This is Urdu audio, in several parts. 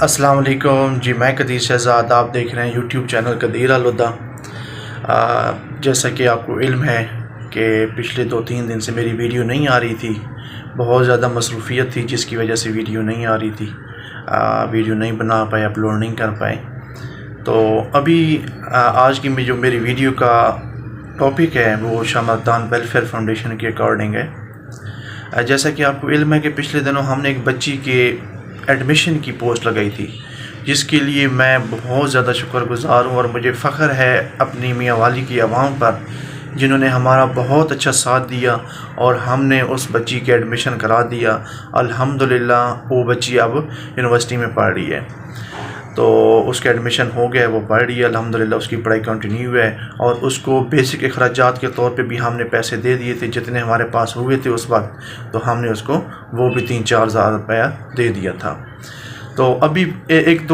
السلام علیکم جی، میں قدیر شہزاد، آپ دیکھ رہے ہیں یوٹیوب چینل قدیر الہدیٰ۔ جیسا کہ آپ کو علم ہے کہ پچھلے 2-3 دن سے میری ویڈیو نہیں آ رہی تھی، بہت زیادہ مصروفیت تھی جس کی وجہ سے ویڈیو نہیں آ رہی تھی، ویڈیو نہیں بنا پائے، اپلوڈ نہیں کر پائے۔ تو ابھی آج کی جو میری ویڈیو کا ٹاپک ہے وہ شاہ مردان ویلفیئر فاؤنڈیشن کے اکارڈنگ ہے۔ جیسا کہ آپ کو علم ہے کہ پچھلے دنوں ہم نے ایک بچی کے ایڈمیشن کی پوسٹ لگائی تھی، جس کے لیے میں بہت زیادہ شکر گزار ہوں، اور مجھے فخر ہے اپنی میاں والی کی عوام پر جنہوں نے ہمارا بہت اچھا ساتھ دیا اور ہم نے اس بچی کے ایڈمیشن کرا دیا۔ الحمدللہ وہ بچی اب یونیورسٹی میں پڑھ رہی ہے، تو اس کا ایڈمیشن ہو گیا ہے، وہ پڑھ رہی ہے الحمدللہ، اس کی پڑھائی کنٹینیو ہے، اور اس کو بیسک اخراجات کے طور پہ بھی ہم نے پیسے دے دیے تھے جتنے ہمارے پاس ہوئے تھے اس وقت، تو ہم نے اس کو وہ بھی 3-4 ہزار روپیہ دے دیا تھا۔ تو ابھی ایک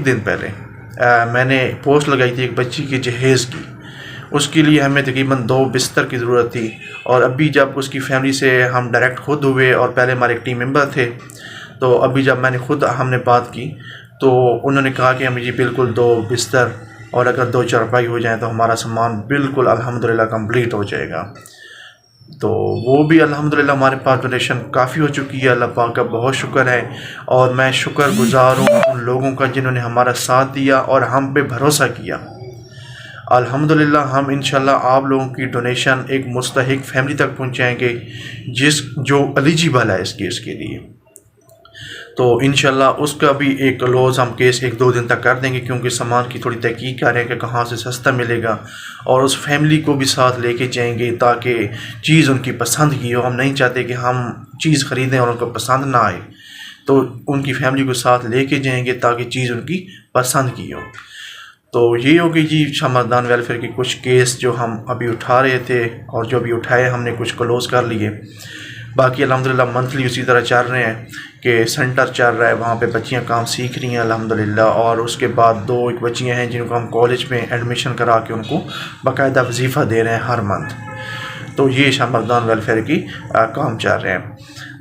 دن پہلے میں نے پوسٹ لگائی تھی ایک بچی کی جہیز کی، اس کے لیے ہمیں تقریباً 2 بستر کی ضرورت تھی، اور ابھی جب اس کی فیملی سے ہم ڈائریکٹ خود ہوئے، اور پہلے ہمارے ایک ٹیم ممبر تھے، تو ابھی جب میں نے ہم نے بات کی تو انہوں نے کہا کہ ہمیں جی بالکل 2 بستر اور اگر 2 چارپائی ہو جائیں تو ہمارا سامان بالکل الحمدللہ کمپلیٹ ہو جائے گا۔ تو وہ بھی الحمدللہ ہمارے پاس ڈونیشن کافی ہو چکی ہے، اللہ پاک کا بہت شکر ہے، اور میں شکر گزار ہوں ان لوگوں کا جنہوں نے ہمارا ساتھ دیا اور ہم پہ بھروسہ کیا۔ الحمدللہ ہم انشاءاللہ آپ لوگوں کی ڈونیشن ایک مستحق فیملی تک پہنچائیں گے جو ایلیجیبل ہے اس کیس کے لیے۔ تو انشاءاللہ اس کا بھی ایک کلوز ہم کیس 1-2 دن تک کر دیں گے، کیونکہ سامان کی تھوڑی تحقیق کر رہے ہیں کہ کہاں سے سستا ملے گا، اور اس فیملی کو بھی ساتھ لے کے جائیں گے تاکہ چیز ان کی پسند کی ہو۔ ہم نہیں چاہتے کہ ہم چیز خریدیں اور ان کو پسند نہ آئے، تو ان کی فیملی کو ساتھ لے کے جائیں گے تاکہ چیز ان کی پسند کی ہو۔ تو یہ ہوگی جی شاہ مردان ویلفیئر کے کچھ کیس جو ہم ابھی اٹھا رہے تھے، اور جو ابھی اٹھائے ہم نے کچھ کلوز کر لیے۔ باقی الحمدللہ منتھلی اسی طرح چل رہے ہیں کہ سینٹر چل رہا ہے، وہاں پہ بچیاں کام سیکھ رہی ہیں الحمدللہ، اور اس کے بعد 2 ایک بچیاں ہیں جن کو ہم کالج میں ایڈمیشن کرا کے ان کو باقاعدہ وظیفہ دے رہے ہیں ہر منتھ۔ تو یہ شاہ مردان ویلفیئر کی کام چل رہے ہیں۔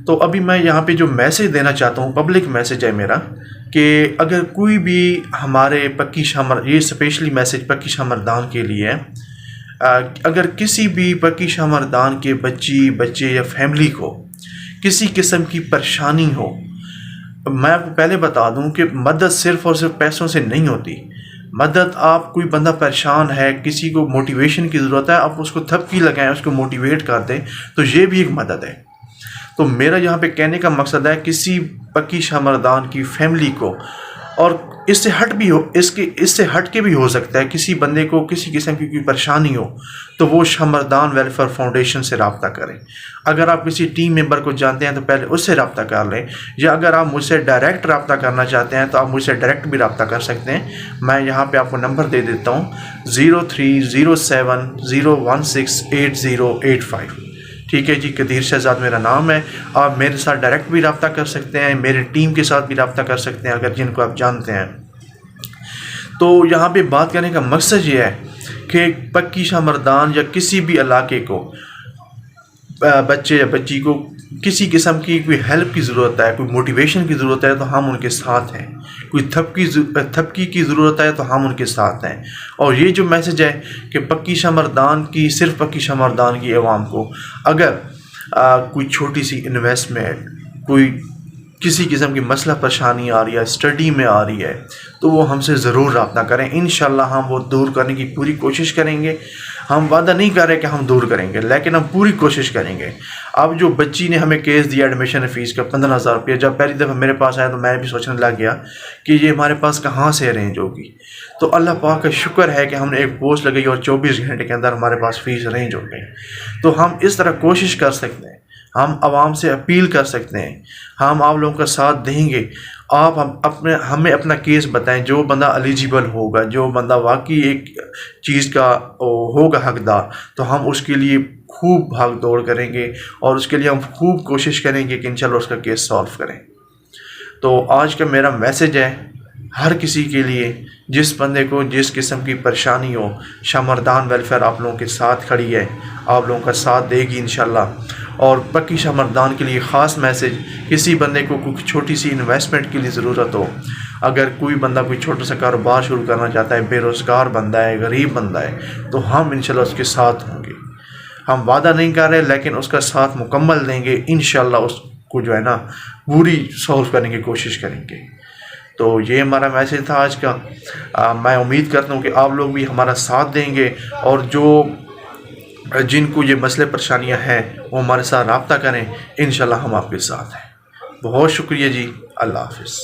تو ابھی میں یہاں پہ جو میسیج دینا چاہتا ہوں، پبلک میسیج ہے میرا، کہ اگر کوئی بھی ہمارے یہ اسپیشلی میسیج پکی شاہ مردان کے لیے ہے، اگر کسی بھی پکی شاہ مردان کے بچے یا فیملی کو کسی قسم کی پریشانی ہو، میں آپ کو پہلے بتا دوں کہ مدد صرف اور صرف پیسوں سے نہیں ہوتی۔ مدد، آپ کوئی بندہ پریشان ہے، کسی کو موٹیویشن کی ضرورت ہے، آپ اس کو تھپکی لگائیں، اس کو موٹیویٹ کر دیں، تو یہ بھی ایک مدد ہے۔ تو میرا یہاں پہ کہنے کا مقصد ہے کسی پکی شاہ مردان کی فیملی کو، اور اس سے ہٹ کے بھی ہو سکتا ہے، کسی بندے کو کسی قسم کی کوئی پریشانی ہو تو وہ شاہ مردان ویلفیئر فاؤنڈیشن سے رابطہ کریں۔ اگر آپ کسی ٹیم ممبر کو جانتے ہیں تو پہلے اس سے رابطہ کر لیں، یا اگر آپ مجھ سے ڈائریکٹ رابطہ کرنا چاہتے ہیں تو آپ مجھ سے ڈائریکٹ بھی رابطہ کر سکتے ہیں۔ میں یہاں پہ آپ کو نمبر دے دیتا ہوں، 0307016085۔ ٹھیک ہے جی، قدیر شہزاد میرا نام ہے۔ آپ میرے ساتھ ڈائریکٹ بھی رابطہ کر سکتے ہیں، میرے ٹیم کے ساتھ بھی رابطہ کر سکتے ہیں اگر جن کو آپ جانتے ہیں۔ تو یہاں پہ بات کرنے کا مقصد یہ ہے کہ پکی شاہ مردان یا کسی بھی علاقے کو بچے یا بچی کو کسی قسم کی کوئی ہیلپ کی ضرورت ہے، کوئی موٹیویشن کی ضرورت ہے تو ہم ان کے ساتھ ہیں، کوئی تھپکی کی ضرورت ہے تو ہم ان کے ساتھ ہیں۔ اور یہ جو میسج ہے کہ پکی شاہ مردان کی، صرف پکی شاہ مردان کی عوام کو اگر کوئی چھوٹی سی انویسٹمنٹ، کوئی کسی قسم کی مسئلہ پریشانی آ رہی ہے، اسٹڈی میں آ رہی ہے، تو وہ ہم سے ضرور رابطہ کریں، انشاءاللہ ہم وہ دور کرنے کی پوری کوشش کریں گے۔ ہم وعدہ نہیں کر رہے کہ ہم دور کریں گے، لیکن ہم پوری کوشش کریں گے۔ اب جو بچی نے ہمیں کیس دیا ایڈمیشن فیس کا 15,000 روپیہ، جب پہلی دفعہ میرے پاس آیا تو میں بھی سوچنے لگ گیا کہ یہ ہمارے پاس کہاں سے ارینج ہوگی۔ تو اللہ پاک کا شکر ہے کہ ہم نے ایک پوسٹ لگائی اور 24 گھنٹے کے اندر ہمارے پاس فیس ارینج ہو گئی۔ تو ہم اس طرح کوشش کر سکتے ہیں، ہم عوام سے اپیل کر سکتے ہیں، ہم آپ لوگوں کا ساتھ دیں گے۔ آپ ہمیں اپنا کیس بتائیں، جو بندہ ایلیجیبل ہوگا، جو بندہ واقعی ایک چیز کا ہوگا حقدار، تو ہم اس کے لیے خوب بھاگ دوڑ کریں گے، اور اس کے لیے ہم خوب کوشش کریں گے کہ انشاءاللہ اس کا کیس سالو کریں۔ تو آج کا میرا میسج ہے ہر کسی کے لیے، جس بندے کو جس قسم کی پریشانی ہو، شاہ مردان ویلفیئر آپ لوگوں کے ساتھ کھڑی ہے، آپ لوگوں کا ساتھ دے گی انشاءاللہ۔ اور پکی شاہ مردان کے لیے خاص میسیج، کسی بندے کو کوئی چھوٹی سی انویسٹمنٹ کے لیے ضرورت ہو، اگر کوئی بندہ کوئی چھوٹا سا کاروبار شروع کرنا چاہتا ہے، بے روزگار بندہ ہے، غریب بندہ ہے، تو ہم انشاءاللہ اس کے ساتھ ہوں گے. ہم وعدہ نہیں کر رہے لیکن اس کا ساتھ مکمل دیں گے انشاءاللہ، اس کو جو ہے نا پوری سولو کرنے کی کوشش کریں گے. تو یہ ہمارا میسیج تھا آج کا. میں امید کرتا ہوں کہ آپ لوگ بھی ہمارا ساتھ دیں گے، اور جن کو یہ مسئلے پریشانیاں ہیں وہ ہمارے ساتھ رابطہ کریں، انشاءاللہ ہم آپ کے ساتھ ہیں. بہت شکریہ جی. اللہ حافظ.